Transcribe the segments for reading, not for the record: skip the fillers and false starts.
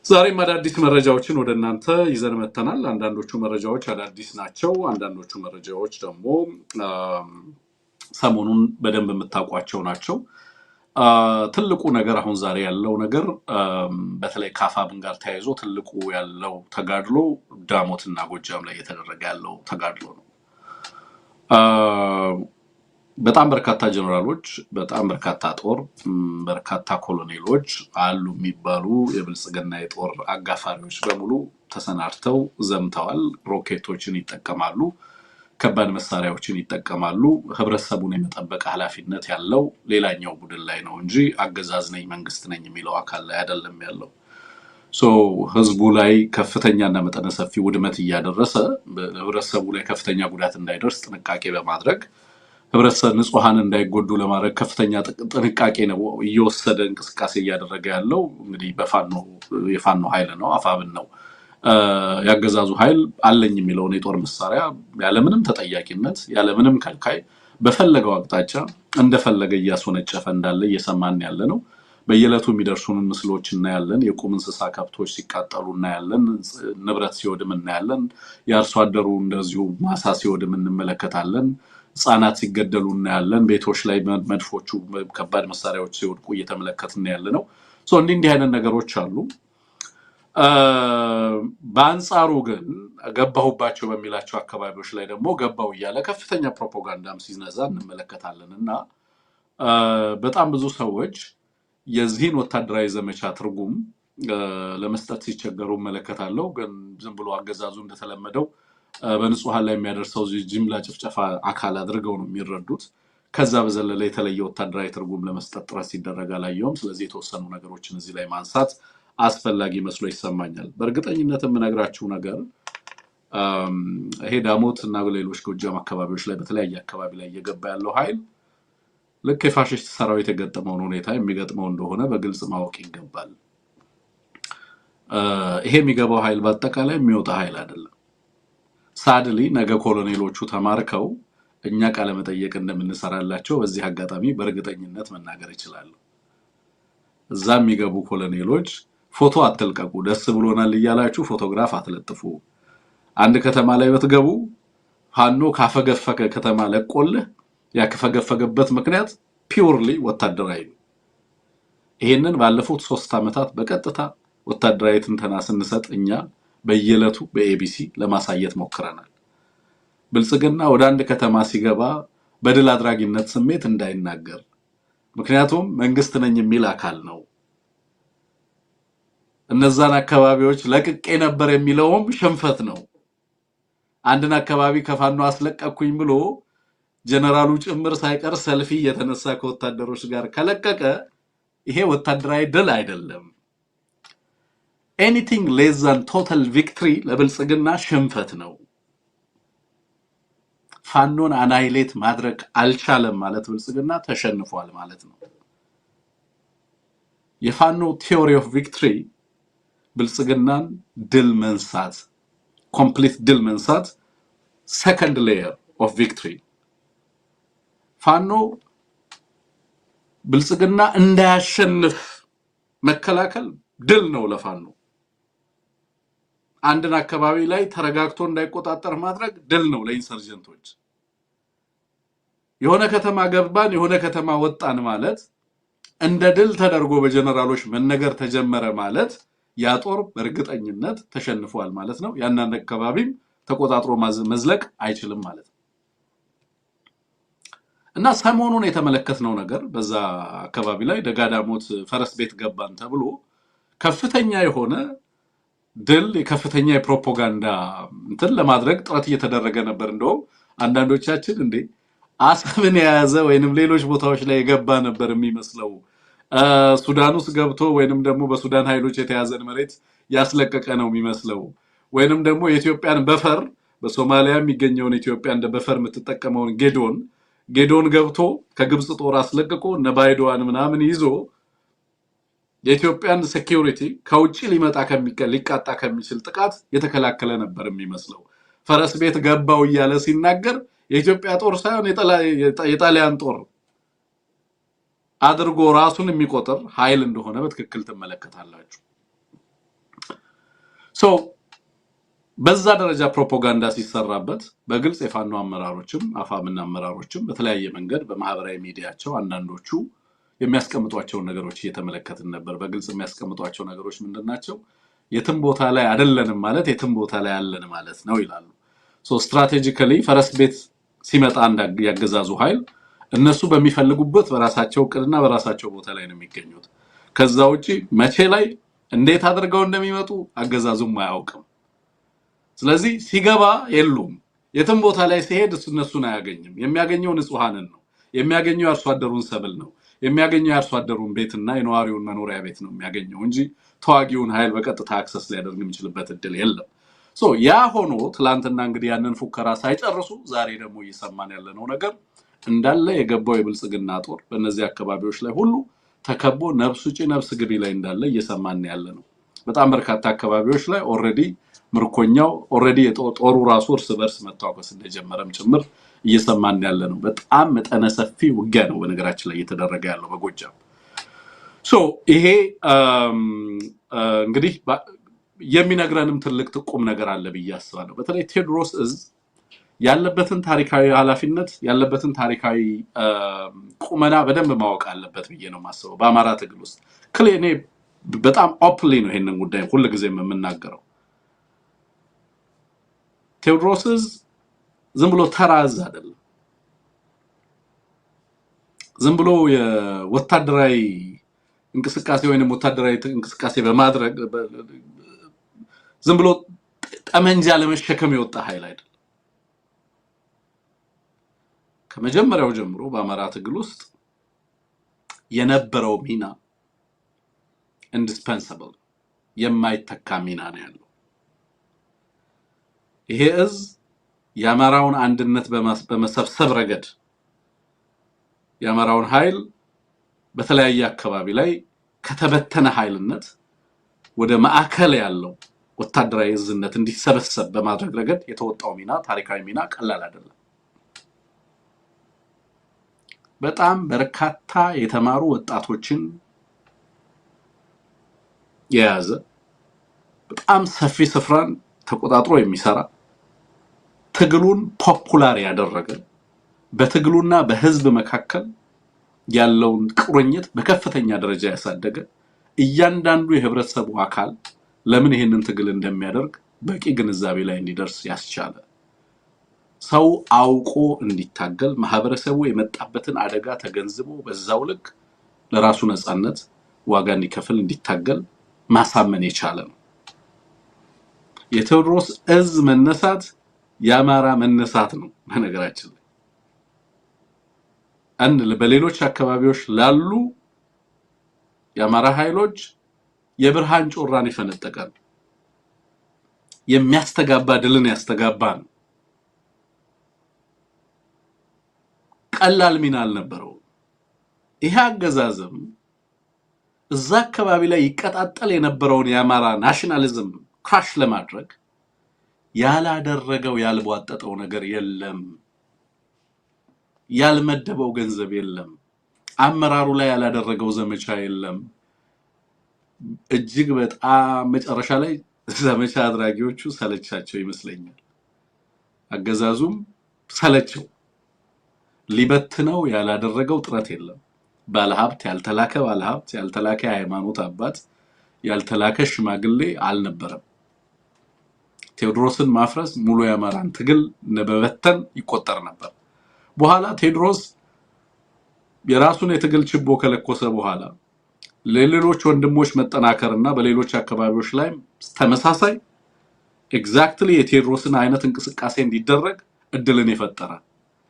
ዛሬም አዳዲስ መረጃዎችን ወደ እናንተ ይዘን መተናል። አንዳንዶቹ መረጃዎች አዳዲስ ናቸው፣ አንዳንዶቹ መረጃዎች ደግሞ ሰሞኑን በደንብ የምታውቋቸው ናቸው። ትልቁ ነገር አሁን ዛሬ ያለው ነገር በተለይ ከአፋብን ጋር ተያይዞ ትልቁ ያለው ተጋድሎ ዳሞትና ጎጃም ላይ እየተደረገ ያለው ተጋድሎ ነው። በጣም በርካታ ጀነራሎች፣ በጣም በርካታ ጦር፣ በርካታ ኮሎኔሎች አሉ የሚባሉ የብልጽግና የጦር አጋፋሪዎች በሙሉ ተሰናድተው ዘምተዋል። ሮኬቶችን ይጠቀማሉ፣ ከባድ መሳሪያዎችን ይጠቀማሉ። ህብረተሰቡን የመጠበቅ ኃላፊነት ያለው ሌላኛው ቡድን ላይ ነው እንጂ አገዛዝ ነኝ መንግስት ነኝ የሚለው አካል ላይ አይደለም ያለው። ህዝቡ ላይ ከፍተኛና መጠነ ሰፊ ውድመት እያደረሰ ህብረተሰቡ ላይ ከፍተኛ ጉዳት እንዳይደርስ ጥንቃቄ በማድረግ ህብረተሰብ ንጹሃን እንዳይጎዱ ለማድረግ ከፍተኛ ጥንቃቄ ነው እየወሰደ እንቅስቃሴ እያደረገ ያለው። እንግዲህ የፋኖ ኃይል ነው፣ አፋብን ነው። ያገዛዙ ኃይል አለኝ የሚለውን የጦር መሳሪያ ያለምንም ተጠያቂነት ያለምንም ከልካይ በፈለገው አቅጣጫ እንደፈለገ እያስወነጨፈ እንዳለ እየሰማን ያለ ነው። በየዕለቱ የሚደርሱን ምስሎች እናያለን። የቁም እንስሳ ከብቶች ሲቃጠሉ እናያለን። ንብረት ሲወድም እናያለን። የአርሶ አደሩ እንደዚሁ ማሳ ሲወድም እንመለከታለን። ህጻናት ሲገደሉ እናያለን። ቤቶች ላይ መድፎቹ ከባድ መሳሪያዎች ሲወድቁ እየተመለከትን ያለ ነው። እንዲህ አይነት ነገሮች አሉ። በአንጻሩ ግን ገባሁባቸው በሚላቸው አካባቢዎች ላይ ደግሞ ገባው እያለ ከፍተኛ ፕሮፓጋንዳም ሲነዛ እንመለከታለን እና በጣም ብዙ ሰዎች የዚህን ወታደራዊ ዘመቻ ትርጉም ለመስጠት ሲቸገሩ እመለከታለሁ። ግን ዝም ብሎ አገዛዙ እንደተለመደው በንጹሃን ላይ የሚያደርሰው ጅምላ ጭፍጨፋ አካል አድርገው ነው የሚረዱት። ከዛ በዘለለ የተለየ ወታደራዊ ትርጉም ለመስጠት ጥረት ሲደረግ አላየውም። ስለዚህ የተወሰኑ ነገሮችን እዚህ ላይ ማንሳት አስፈላጊ መስሎ ይሰማኛል። በእርግጠኝነት የምነግራችሁ ነገር ይሄ ዳሞት እና ሌሎች ጎጃም አካባቢዎች ላይ በተለያየ አካባቢ ላይ እየገባ ያለው ኃይል ልክ የፋሽስት ሰራዊት የገጠመውን ሁኔታ የሚገጥመው እንደሆነ በግልጽ ማወቅ ይገባል። ይሄ የሚገባው ኃይል በአጠቃላይ የሚወጣ ኃይል አይደለም። ሳድሊ ነገ ኮሎኔሎቹ ተማርከው እኛ ቃለ መጠየቅ እንደምንሰራላቸው በዚህ አጋጣሚ በእርግጠኝነት መናገር ይችላሉ። እዛ የሚገቡ ኮሎኔሎች ፎቶ አትልቀቁ፣ ደስ ብሎናል እያላችሁ ፎቶግራፍ አትለጥፉ። አንድ ከተማ ላይ በትገቡ ፋኖ ካፈገፈገ ከተማ ለቆልህ ያከፈገፈገበት ምክንያት ፒውርሊ ወታደራዊ ነው። ይሄንን ባለፉት 3 ዓመታት በቀጥታ ወታደራዊ ትንተና ስንሰጥ እኛ በየዕለቱ በኤቢሲ ለማሳየት ሞክረናል። ብልጽግና ወደ አንድ ከተማ ሲገባ በድል አድራጊነት ስሜት እንዳይናገር፣ ምክንያቱም መንግስት ነኝ የሚል አካል ነው። እነዛን አካባቢዎች ለቅቄ ነበር የሚለውም ሽንፈት ነው። አንድን አካባቢ ከፋኖ አስለቀኩኝ ብሎ ጀነራሉ ጭምር ሳይቀር ሰልፊ የተነሳ ከወታደሮች ጋር ከለቀቀ ይሄ ወታደራዊ ድል አይደለም። ኤኒቲንግ ሌስ ዛን ቶታል ቪክትሪ ለብልጽግና ሽንፈት ነው። ፋኖን አናይሌት ማድረግ አልቻለም ማለት ብልጽግና ተሸንፏል ማለት ነው። የፋኖ ቲዮሪ ኦፍ ቪክትሪ ብልጽግናን ድል መንሳት፣ ኮምፕሊት ድል መንሳት ሰከንድ ሌየር ኦፍ ቪክትሪ። ፋኖ ብልጽግና እንዳያሸንፍ መከላከል ድል ነው ለፋኖ። አንድን አካባቢ ላይ ተረጋግቶ እንዳይቆጣጠር ማድረግ ድል ነው ለኢንሰርጀንቶች። የሆነ ከተማ ገባን የሆነ ከተማ ወጣን ማለት እንደ ድል ተደርጎ በጀነራሎች መነገር ተጀመረ ማለት ያ ጦር በእርግጠኝነት ተሸንፏል ማለት ነው። ያንን አካባቢም ተቆጣጥሮ መዝለቅ አይችልም ማለት ነው። እና ሰሞኑን የተመለከትነው ነገር በዛ አካባቢ ላይ ደጋዳሞት ፈረስ ቤት ገባን ተብሎ ከፍተኛ የሆነ ድል የከፍተኛ የፕሮፓጋንዳ እንትን ለማድረግ ጥረት እየተደረገ ነበር። እንደውም አንዳንዶቻችን እንዴ አሰብን የያዘ ወይንም ሌሎች ቦታዎች ላይ የገባ ነበር የሚመስለው፣ ሱዳን ውስጥ ገብቶ ወይንም ደግሞ በሱዳን ኃይሎች የተያዘን መሬት ያስለቀቀ ነው የሚመስለው፣ ወይንም ደግሞ የኢትዮጵያን በፈር በሶማሊያ የሚገኘውን ኢትዮጵያ እንደ በፈር የምትጠቀመውን ጌዶን ገብቶ ከግብጽ ጦር አስለቅቆ ነባይዶዋን ምናምን ይዞ የኢትዮጵያን ሴኩሪቲ ከውጪ ሊቃጣ ከሚችል ጥቃት የተከላከለ ነበር የሚመስለው። ፈረስ ቤት ገባው እያለ ሲናገር የኢትዮጵያ ጦር ሳይሆን የጣሊያን ጦር አድርጎ ራሱን የሚቆጥር ኃይል እንደሆነ በትክክል ትመለከታላችሁ። ሶ በዛ ደረጃ ፕሮፓጋንዳ ሲሰራበት በግልጽ የፋኖ አመራሮችም አፋምና አመራሮችም በተለያየ መንገድ በማህበራዊ ሚዲያቸው አንዳንዶቹ የሚያስቀምጧቸው ነገሮች እየተመለከትን ነበር። በግልጽ የሚያስቀምጧቸው ነገሮች ምንድናቸው? የትም ቦታ ላይ አይደለንም ማለት የትም ቦታ ላይ አለን ማለት ነው ይላሉ። ሶ ስትራቴጂካሊ ፈረስ ቤት ሲመጣ ያገዛዙ ኃይል እነሱ በሚፈልጉበት በራሳቸው ቅድና በራሳቸው ቦታ ላይ ነው የሚገኙት። ከዛ ውጪ መቼ ላይ እንዴት አድርገው እንደሚመጡ አገዛዙም አያውቅም። ስለዚህ ሲገባ የሉም። የትም ቦታ ላይ ሲሄድ እነሱን አያገኝም። የሚያገኘው ንጹሃንን ነው። የሚያገኘው የአርሶ አደሩን ሰብል ነው። የሚያገኘው የአርሶ አደሩን ቤትና የነዋሪውን መኖሪያ ቤት ነው የሚያገኘው እንጂ ተዋጊውን ኃይል በቀጥታ አክሰስ ሊያደርግ የሚችልበት እድል የለም። ሶ ያ ሆኖ ትላንትና እንግዲህ ያንን ፉከራ ሳይጨርሱ ዛሬ ደግሞ እየሰማን ያለነው ነገር እንዳለ የገባው የብልጽግና ጦር በእነዚህ አካባቢዎች ላይ ሁሉ ተከቦ ነፍስ ውጪ ነፍስ ግቢ ላይ እንዳለ እየሰማን ያለነው። በጣም በርካታ አካባቢዎች ላይ ኦሬዲ ምርኮኛው ኦሬዲ ጦሩ ራሱ እርስ በርስ መታወቀስ እንደጀመረም ጭምር እየሰማን ያለነው። በጣም መጠነ ሰፊ ውጊያ ነው በነገራችን ላይ እየተደረገ ያለው በጎጃም። ሶ ይሄ እንግዲህ የሚነግረንም ትልቅ ቁም ነገር አለ ብዬ አስባለሁ። በተለይ ቴዎድሮስ እዝ ያለበትን ታሪካዊ ኃላፊነት ያለበትን ታሪካዊ ቁመና በደንብ ማወቅ አለበት ብዬ ነው የማስበው። በአማራ ትግል ውስጥ እኔ በጣም ኦፕንሊ ነው ይሄንን ጉዳይ ሁልጊዜም የምናገረው። ቴዎድሮስ እዝ ዝም ብሎ ተራ እዝ አይደለም። ዝም ብሎ የወታደራዊ እንቅስቃሴ ወይንም ወታደራዊ እንቅስቃሴ በማድረግ ዝም ብሎ ጠመንጃ ለመሸከም የወጣ ኃይል አይደለም። ከመጀመሪያው ጀምሮ በአማራ ትግል ውስጥ የነበረው ሚና ኢንዲስፐንሰብል የማይተካ ሚና ነው ያለው። ይሄ እዝ የአማራውን አንድነት በመሰብሰብ ረገድ የአማራውን ኃይል በተለያየ አካባቢ ላይ ከተበተነ ኃይልነት ወደ ማዕከል ያለው ወታደራዊ እዝነት እንዲሰበሰብ በማድረግ ረገድ የተወጣው ሚና ታሪካዊ ሚና ቀላል አይደለም። በጣም በርካታ የተማሩ ወጣቶችን የያዘ በጣም ሰፊ ስፍራን ተቆጣጥሮ የሚሰራ ትግሉን ፖፑላር ያደረገ በትግሉና በህዝብ መካከል ያለውን ቁርኝት በከፍተኛ ደረጃ ያሳደገ እያንዳንዱ የህብረተሰቡ አካል ለምን ይሄንን ትግል እንደሚያደርግ በቂ ግንዛቤ ላይ እንዲደርስ ያስቻለ ሰው አውቆ እንዲታገል ማህበረሰቡ የመጣበትን አደጋ ተገንዝቦ በዛው ልክ ለራሱ ነፃነት ዋጋ እንዲከፍል እንዲታገል ማሳመን የቻለ ነው። የቴዎድሮስ እዝ መነሳት የአማራ መነሳት ነው። በነገራችን ላይ በሌሎች አካባቢዎች ላሉ የአማራ ኃይሎች የብርሃን ጮራን ይፈነጠቃል። የሚያስተጋባ ድልን ያስተጋባ ነው። ቀላል ሚና አልነበረው። ይሄ አገዛዝም እዛ አካባቢ ላይ ይቀጣጠል የነበረውን የአማራ ናሽናሊዝም ክራሽ ለማድረግ ያላደረገው ያልቧጠጠው ነገር የለም። ያልመደበው ገንዘብ የለም። አመራሩ ላይ ያላደረገው ዘመቻ የለም። እጅግ በጣም መጨረሻ ላይ ዘመቻ አድራጊዎቹ ሰለቻቸው ይመስለኛል። አገዛዙም ሰለቸው። ሊበትነው ያላደረገው ጥረት የለም። ባለሀብት ያልተላከ ባለሀብት ያልተላከ ሃይማኖት አባት ያልተላከ ሽማግሌ አልነበረም። ቴዎድሮስን ማፍረስ ሙሉ የአማራን ትግል በበተን ይቆጠር ነበር። በኋላ ቴዎድሮስ የራሱን የትግል ችቦ ከለኮሰ በኋላ ለሌሎች ወንድሞች መጠናከርና በሌሎች አካባቢዎች ላይ ተመሳሳይ ኤግዛክትሊ የቴዎድሮስን አይነት እንቅስቃሴ እንዲደረግ እድልን የፈጠረ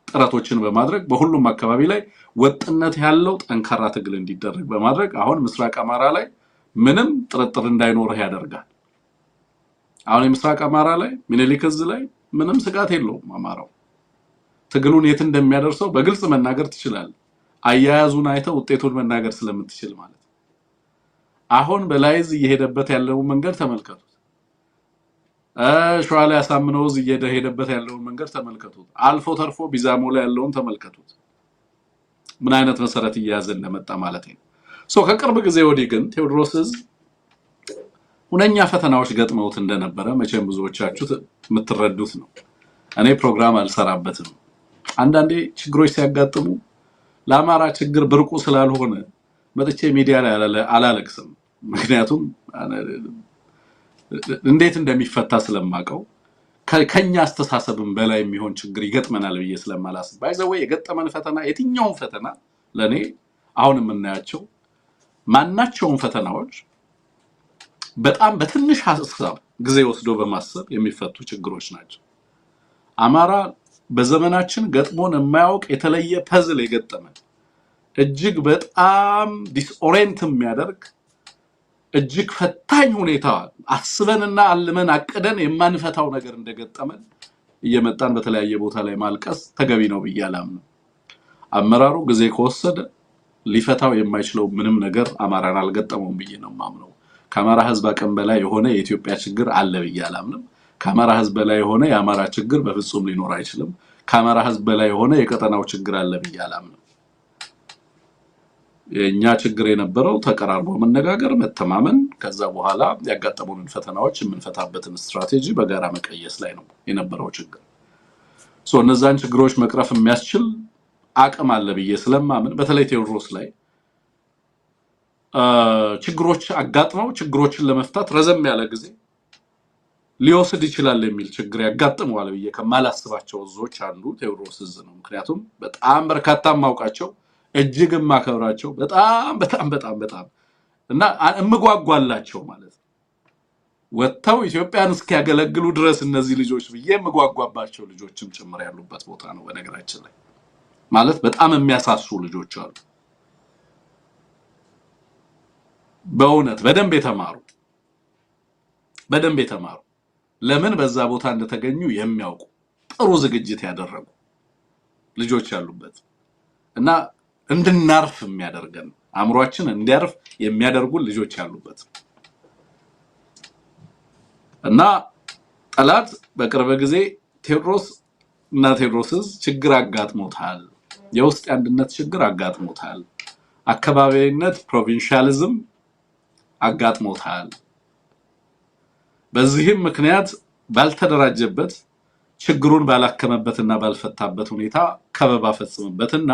ጥረቶችን በማድረግ በሁሉም አካባቢ ላይ ወጥነት ያለው ጠንካራ ትግል እንዲደረግ በማድረግ አሁን ምስራቅ አማራ ላይ ምንም ጥርጥር እንዳይኖርህ ያደርጋል። አሁን የምስራቅ አማራ ላይ ምኒልክ እዝ ላይ ምንም ስጋት የለውም። አማራው ትግሉን የት እንደሚያደርሰው በግልጽ መናገር ትችላለህ። አያያዙን አይተው ውጤቱን መናገር ስለምትችል ማለት ነው። አሁን በላይዝ እየሄደበት ያለው መንገድ ተመልከቱት። ሸዋ ላይ አሳምነው እዝ እየሄደበት ያለው መንገድ ተመልከቱት። አልፎ ተርፎ ቢዛሞ ላይ ያለውን ተመልከቱት። ምን አይነት መሰረት እያያዘ እንደመጣ ማለት ነው። ከቅርብ ጊዜ ወዲህ ግን ቴዎድሮስ እዝ ሁነኛ ፈተናዎች ገጥመውት እንደነበረ መቼም ብዙዎቻችሁ የምትረዱት ነው። እኔ ፕሮግራም አልሰራበትም። አንዳንዴ ችግሮች ሲያጋጥሙ ለአማራ ችግር ብርቁ ስላልሆነ መጥቼ ሚዲያ ላይ አላለቅስም። ምክንያቱም እንዴት እንደሚፈታ ስለማቀው ከኛ አስተሳሰብም በላይ የሚሆን ችግር ይገጥመናል ብዬ ስለማላስብ ባይዘው የገጠመን ፈተና የትኛውን ፈተና ለኔ አሁን የምናያቸው ማናቸውን ፈተናዎች በጣም በትንሽ ሐሳብ ጊዜ ወስዶ በማሰብ የሚፈቱ ችግሮች ናቸው። አማራ በዘመናችን ገጥሞን የማያውቅ የተለየ ፐዝል የገጠመን እጅግ በጣም ዲስኦሪየንት የሚያደርግ እጅግ ፈታኝ ሁኔታ አስበንና አልመን አቅደን የማንፈታው ነገር እንደገጠመን እየመጣን በተለያየ ቦታ ላይ ማልቀስ ተገቢ ነው ብዬ አላምንም። አመራሩ ጊዜ ከወሰደ ሊፈታው የማይችለው ምንም ነገር አማራን አልገጠመውም ብዬ ነው ማምነው። ከአማራ ህዝብ አቅም በላይ የሆነ የኢትዮጵያ ችግር አለ ብዬ አላምንም። ከአማራ ህዝብ በላይ የሆነ የአማራ ችግር በፍጹም ሊኖር አይችልም። ከአማራ ህዝብ በላይ የሆነ የቀጠናው ችግር አለ ብዬ አላምንም። የኛ ችግር የነበረው ተቀራርቦ መነጋገር፣ መተማመን፣ ከዛ በኋላ ያጋጠሙን ፈተናዎች የምንፈታበትን ስትራቴጂ በጋራ መቀየስ ላይ ነው የነበረው ችግር። እነዛን ችግሮች መቅረፍ የሚያስችል አቅም አለ ብዬ ስለማምን በተለይ ቴዎድሮስ ላይ ችግሮች አጋጥመው ችግሮችን ለመፍታት ረዘም ያለ ጊዜ ሊወስድ ይችላል የሚል ችግር ያጋጥመዋል ብዬ ከማላስባቸው ዞች አንዱ ቴዎድሮስ እዝ ነው። ምክንያቱም በጣም በርካታ ማውቃቸው እጅግ ማከብራቸው በጣም እና እምጓጓላቸው ማለት ነው ወጥተው ኢትዮጵያን እስኪያገለግሉ ድረስ እነዚህ ልጆች ብዬ እምጓጓባቸው ልጆችም ጭምር ያሉበት ቦታ ነው። በነገራችን ላይ ማለት በጣም የሚያሳሱ ልጆች አሉ። በእውነት በደንብ የተማሩ ለምን በዛ ቦታ እንደተገኙ የሚያውቁ ጥሩ ዝግጅት ያደረጉ ልጆች ያሉበት እና እንድናርፍ የሚያደርገን አእምሮአችን እንዲያርፍ የሚያደርጉ ልጆች ያሉበት እና ጠላት በቅርብ ጊዜ ቴዎድሮስስ ችግር አጋጥሞታል። የውስጥ አንድነት ችግር አጋጥሞታል። አካባቢነት ፕሮቪንሻሊዝም አጋጥሞታል። በዚህም ምክንያት ባልተደራጀበት ችግሩን ባላከመበትና ባልፈታበት ሁኔታ ከበባ ፈጽምበትና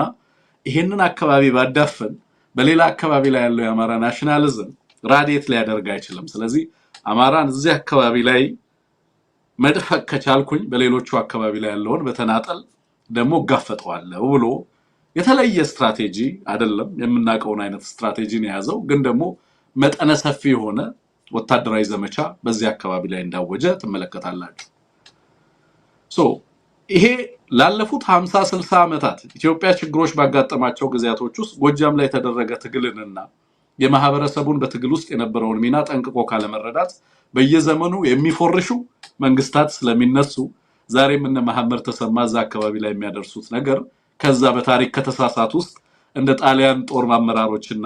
ይሄንን አካባቢ ባዳፈን በሌላ አካባቢ ላይ ያለው የአማራ ናሽናሊዝም ራዲየት ሊያደርግ አይችልም። ስለዚህ አማራን እዚህ አካባቢ ላይ መድፈቅ ከቻልኩኝ በሌሎቹ አካባቢ ላይ ያለውን በተናጠል ደግሞ ጋፈጠዋለሁ ብሎ የተለየ ስትራቴጂ አይደለም የምናቀውን አይነት ስትራቴጂ ነው ያዘው። ግን ደግሞ መጠነ ሰፊ የሆነ ወታደራዊ ዘመቻ በዚህ አካባቢ ላይ እንዳወጀ ተመለከታላችሁ። ይሄ ላለፉት 50-60 ዓመታት ኢትዮጵያ ችግሮች ባጋጠማቸው ጊዜያቶች ውስጥ ጎጃም ላይ የተደረገ ትግልንና የማህበረሰቡን በትግል ውስጥ የነበረውን ሚና ጠንቅቆ ካለመረዳት በየዘመኑ የሚፎርሹ መንግስታት ስለሚነሱ ዛሬም እነ መሐመድ ተሰማ እዛ አካባቢ ላይ የሚያደርሱት ነገር ከዛ በታሪክ ከተሳሳት ውስጥ እንደ ጣሊያን ጦር አመራሮችና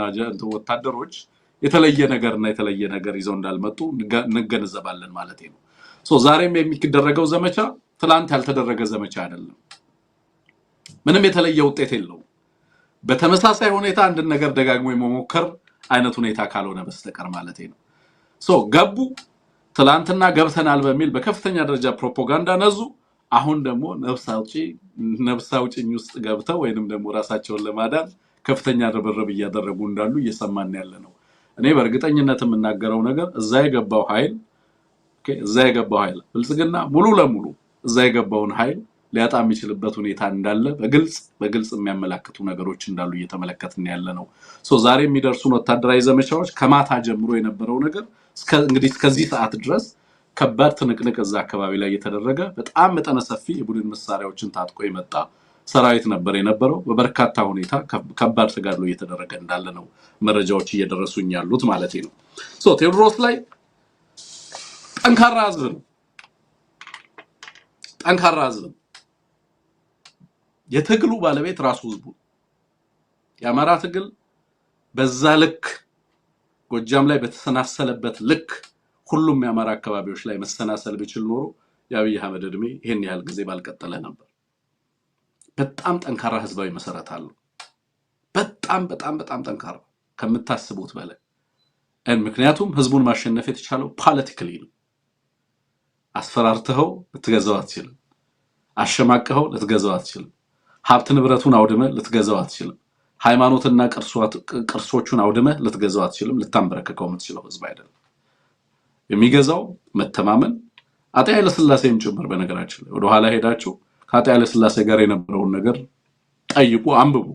ወታደሮች የተለየ ነገር ይዘው እንዳልመጡ እንገነዘባለን ማለት ነው። ዛሬም የሚደረገው ዘመቻ ትላንት ያልተደረገ ዘመቻ አይደለም። ምንም የተለየ ውጤት የለውም። በተመሳሳይ ሁኔታ አንድ ነገር ደጋግሞ የመሞከር አይነት ሁኔታ ካልሆነ በስተቀር ማለት ነው። ገቡ ትላንትና ገብተናል በሚል በከፍተኛ ደረጃ ፕሮፓጋንዳ ነዙ። አሁን ደግሞ ነፍስ አውጪኝ ውስጥ ገብተው ወይንም ደግሞ ራሳቸውን ለማዳን ከፍተኛ ርብርብ እያደረጉ እንዳሉ እየሰማን ያለ ነው። እኔ በእርግጠኝነት የምናገረው ነገር እዛ የገባው ኃይል ብልጽግና ሙሉ ለሙሉ እዛ የገባውን ኃይል ሊያጣ የሚችልበት ሁኔታ እንዳለ በግልጽ የሚያመላክቱ ነገሮች እንዳሉ እየተመለከትን ያለ ነው። ዛሬ የሚደርሱን ወታደራዊ ዘመቻዎች ከማታ ጀምሮ የነበረው ነገር እንግዲህ እስከዚህ ሰዓት ድረስ ከባድ ትንቅንቅ እዛ አካባቢ ላይ እየተደረገ በጣም መጠነ ሰፊ የቡድን መሳሪያዎችን ታጥቆ የመጣ ሰራዊት ነበር የነበረው። በበርካታ ሁኔታ ከባድ ተጋድሎ እየተደረገ እንዳለ ነው መረጃዎች እየደረሱኝ ያሉት ማለት ነው። ቴዎድሮስ ላይ ጠንካራ ህዝብ ነው። የትግሉ ባለቤት ራሱ ህዝቡ። የአማራ ትግል በዛ ልክ ጎጃም ላይ በተሰናሰለበት ልክ ሁሉም የአማራ አካባቢዎች ላይ መሰናሰል ቢችል ኖሮ የአብይ አህመድ እድሜ ይሄን ያህል ጊዜ ባልቀጠለ ነበር። በጣም ጠንካራ ህዝባዊ መሰረት አለው። በጣም ጠንካራ ከምታስቡት በላይ ምክንያቱም ህዝቡን ማሸነፍ የተቻለው ፖለቲካሊ ነው። አስፈራርተው ልትገዛው አትችልም። አሸማቀኸው ልትገዛው አትችልም። ሀብት ንብረቱን አውድመ ልትገዛው አትችልም። ሃይማኖትና ቅርሶቹን አውድመ ልትገዛው አትችልም። ልታንበረከከው የምትችለው ህዝብ አይደለም። የሚገዛው መተማመን አጤ ኃይለ ሥላሴም ጭምር በነገራችን ላይ ወደ ኋላ ሄዳችሁ ከአጤ ኃይለ ሥላሴ ጋር የነበረውን ነገር ጠይቁ፣ አንብቡ።